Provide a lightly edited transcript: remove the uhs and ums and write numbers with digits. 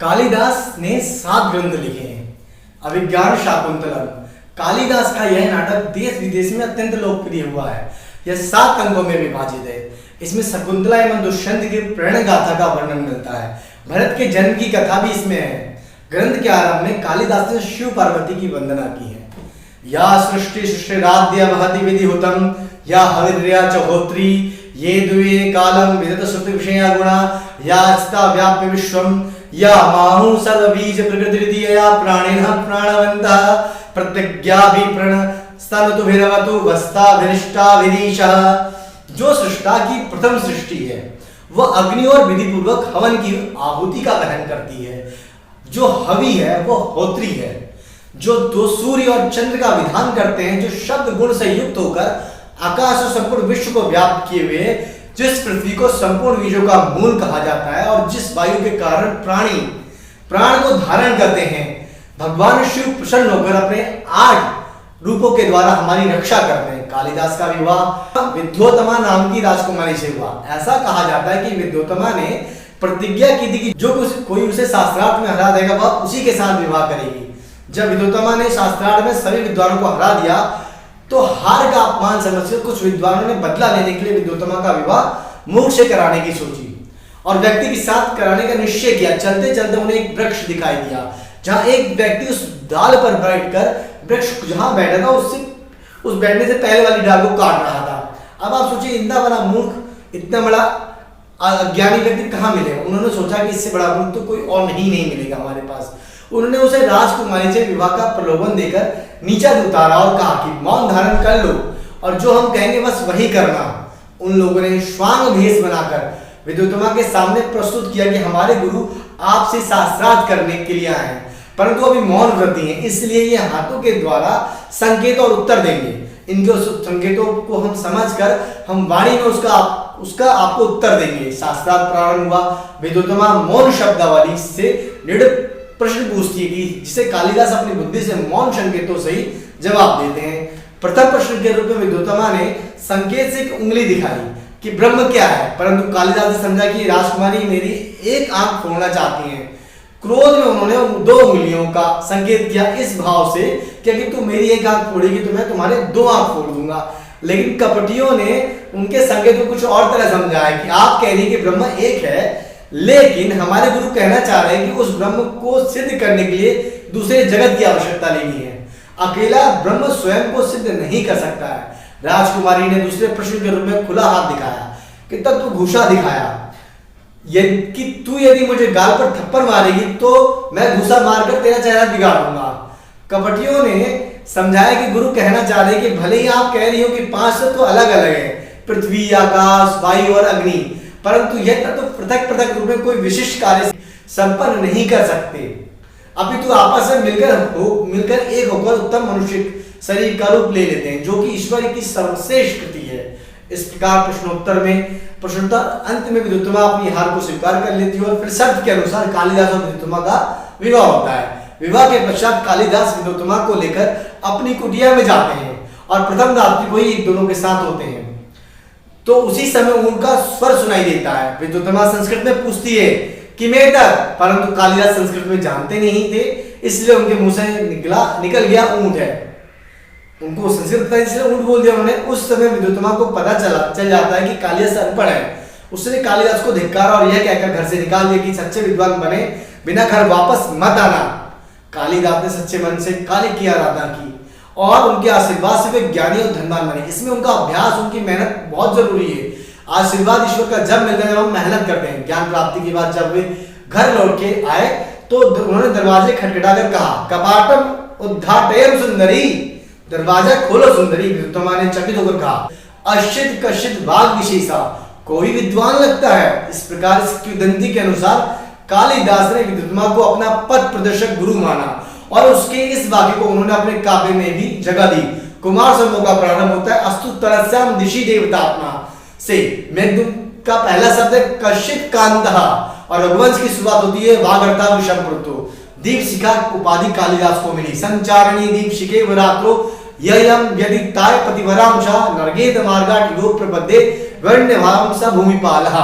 कालिदास ने 7 ग्रंथ लिखे हैं। अभिज्ञान शाकुंतलम, कालिदास का यह नाटक देश विदेश में अत्यंत लोकप्रिय हुआ है। यह 7 अंगों में विभाजित है। इसमें शकुंतला एवं दुष्यंत की प्रेरण गाथा का वर्णन मिलता है। भरत के जन्म की कथा भी इसमें है। ग्रंथ के आरंभ में कालिदास ने शिव पार्वती की वंदना की है। या सृष्टि सृष्टिराद्य वहति विधिहुतम या हविर्या चहोत्री ये द्वे कालम विदत श्रुति विषया गुणा या स्ता व्याप्य विश्वम या माहु सर्वबीज प्रकृतिरिया प्राणिनः प्राणवन्तः प्रत्यज्ञाभिप्रण स्तनतु भिरवतु वस्ताभिरिष्टा विदीशः। जो सृष्टा की प्रथम सृष्टि है वह अग्नि और विधि पूर्वक हवन की आहुति का दहन करती है। जो हवि है वह होत्री है। जो दो सूर्य और चंद्र का विधान करते हैं। जो शब्द गुण से युक्त होकर आकाश और संपूर्ण विश्व को व्याप्त किए हुए, जिस पृथ्वी को संपूर्ण विश्व का मूल कहा जाता है और जिस वायु के कारण प्राण को धारण करते हैं। भगवान शिव प्रसन्न होकर अपने 8 रूपों के द्वारा हमारी रक्षा करते हैं। कालिदास का विवाह विद्योत्तमा नाम की राजकुमारी से हुआ। ऐसा कहा जाता है कि विद्योत्तमा ने प्रतिज्ञा की थी कि जो कोई उसे शास्त्रार्थ में हरा देगा वह उसी के साथ विवाह करेगी। जब विद्योत्तमा ने शास्त्रार्थ में सभी विद्वानों को हरा दिया तो हार का अपमान समझकर कुछ विद्वानों ने बदला लेने के लिए विद्योत्तमा का विवाह मूर्ख से कराने की सोची और व्यक्ति के साथ कराने का निश्चय किया। चलते चलते उन्हें एक वृक्ष दिखाई दिया जहां एक व्यक्ति उस डाल पर बैठकर वृक्ष जहां बैठा था उससे उस बैठने से पहले वाली डाल को काट रहा था। अब आप सोचिए, इतना बड़ा मूर्ख, इतना बड़ा अज्ञानी व्यक्ति कहां मिले। उन्होंने सोचा कि इससे बड़ा मूर्ख तो कोई और नहीं मिलेगा हमारे पास। उन्होंने उसे राजकुमारी से विवाह का प्रलोभन देकर नीचा उतारा और कहा कि मौन धारण कर लो और जो हम कहेंगे बस वही करना। उन लोगों ने श्वान भेष बनाकर विद्योत्तमा के सामने प्रस्तुत किया कि हमारे गुरु आपसे शास्त्रार्थ करने के लिए आए हैं, परंतु अभी मौन व्रती हैं, इसलिए ये हाथों के द्वारा संकेत और उत्तर देंगे। इनके संकेतों को हम समझकर हम वाणी में उसका आपको उत्तर देंगे। शास्त्रार्थ प्रारंभ हुआ। विद्योत्तमा मौन शब्दावली से दृढ़ प्रश्न पूछती है कि जिसे कालिदास अपनी बुद्धि से मौन संकेतों से ही जवाब देते हैं। प्रथम प्रश्न के रूप में विद्योत्तमा ने संकेत से एक उंगली दिखाई कि ब्रह्म क्या है, परंतु कालिदास ने समझा कि राजकुमारी मेरी एक आंख फोड़ना चाहती हैं। क्रोध में उन्होंने 2 उंगलियों का संकेत किया इस भाव से कि अगर तू मेरी एक आंख फोड़ेगी तो मैं तुम्हारे 2 आंख फोड़ दूंगा। लेकिन कपटियों ने उनके संकेत को कुछ और तरह समझा है कि आप कह रही कि ब्रह्म एक है, लेकिन हमारे गुरु कहना चाह रहे हैं कि उस ब्रह्म को सिद्ध करने के लिए दूसरे जगत की आवश्यकता लेनी है। अकेला ब्रह्म स्वयं को सिद्ध नहीं कर सकता है। राजकुमारी ने दूसरे प्रश्न के रूप में खुला हाथ दिखाया कि तब तू घूसा दिखाया कि तू यदि मुझे गाल पर थप्पड़ मारेगी तो मैं घूसा मारकर तेरा चेहरा बिगाड़ दूंगा। कपटियों ने समझाया कि गुरु कहना चाह रहे हैं कि भले ही आप कह रही हो कि 5 तत्व अलग अलग है, पृथ्वी, आकाश, वायु और अग्नि, परंतु यह तत्व पृथक पृथक रूप में कोई विशिष्ट कार्य संपन्न नहीं कर सकते। अपितु आपस में मिलकर एक होकर उत्तम मनुष्य शरीर का रूप ले लेते हैं, जो कि ईश्वर की सर्वश्रेष्ठ कृति है। इस प्रकार प्रश्नोत्तर में प्रश्नोत्तर अंत में विद्योत्तमा अपनी हार को स्वीकार कर लेती है और फिर शर्त के अनुसार कालिदास और विद्योत्तमा का विवाह होता है। विवाह के पश्चात कालिदास विद्योत्तमा को लेकर अपनी कुटिया में जाते हैं और प्रथम रात्रि को ही दोनों के साथ होते हैं। तो उसी समय उनका स्वर सुनाई देता है। विद्योत्तमा संस्कृत में पूछती है कि मैं तक, परंतु कालिदास संस्कृत में जानते नहीं थे, इसलिए उनके मुंह से निकल गया ऊंट है। उनको संस्कृत पता इसलिए ऊंट बोल दिया उन्होंने। उस समय विद्योत्तमा को पता चल जाता है कि कालिदास अनपढ़ है। उसने कालिदास को धिक्कारा और यह कहकर घर से निकाल दिया कि सच्चे विद्वान बने बिना घर वापस मत आना। कालिदास ने सच्चे मन से काली की आराधना की और उनके आशीर्वाद से वे ज्ञानी और धनवान बने। इसमें उनका अभ्यास, उनकी मेहनत बहुत जरूरी है। आशीर्वाद ईश्वर का जब मिलता है जब हम मेहनत करते हैं। ज्ञान प्राप्ति के बाद जब वे घर लौट के आए तो उन्होंने दरवाजे खटखटाकर कहा, कपाटम उद्घाटयम सुंदरी, दरवाजा खोलो सुंदरी। विद्योत्तमा ने चकित होकर कहा, अश्चित कश्चित वाग विशेषा, कोई विद्वान लगता है। इस प्रकार इस किंवदंती के अनुसार कालिदास ने विद्योत्तमा को अपना पथ प्रदर्शक गुरु माना और उसके इस वाक्य को उन्होंने अपने काव्य में भी जगह दी। कुमार संभव का प्रारंभ होता है अस्तु तरस्याम दिशि देवतात्मा से। मेघदूत का पहला शब्द है कश्चित कांतः और रघुवंश की शुरुआत होती है वागर्ता विषम पृथु। दीपशिखा उपाधि कालिदास को मिली। संचारणी दीपशिखे वरात्रो ययम यदि ताय पतिवराम च नरगेत मार्गाट योग प्रपदे वर्ण्यवाम स भूमिपालः।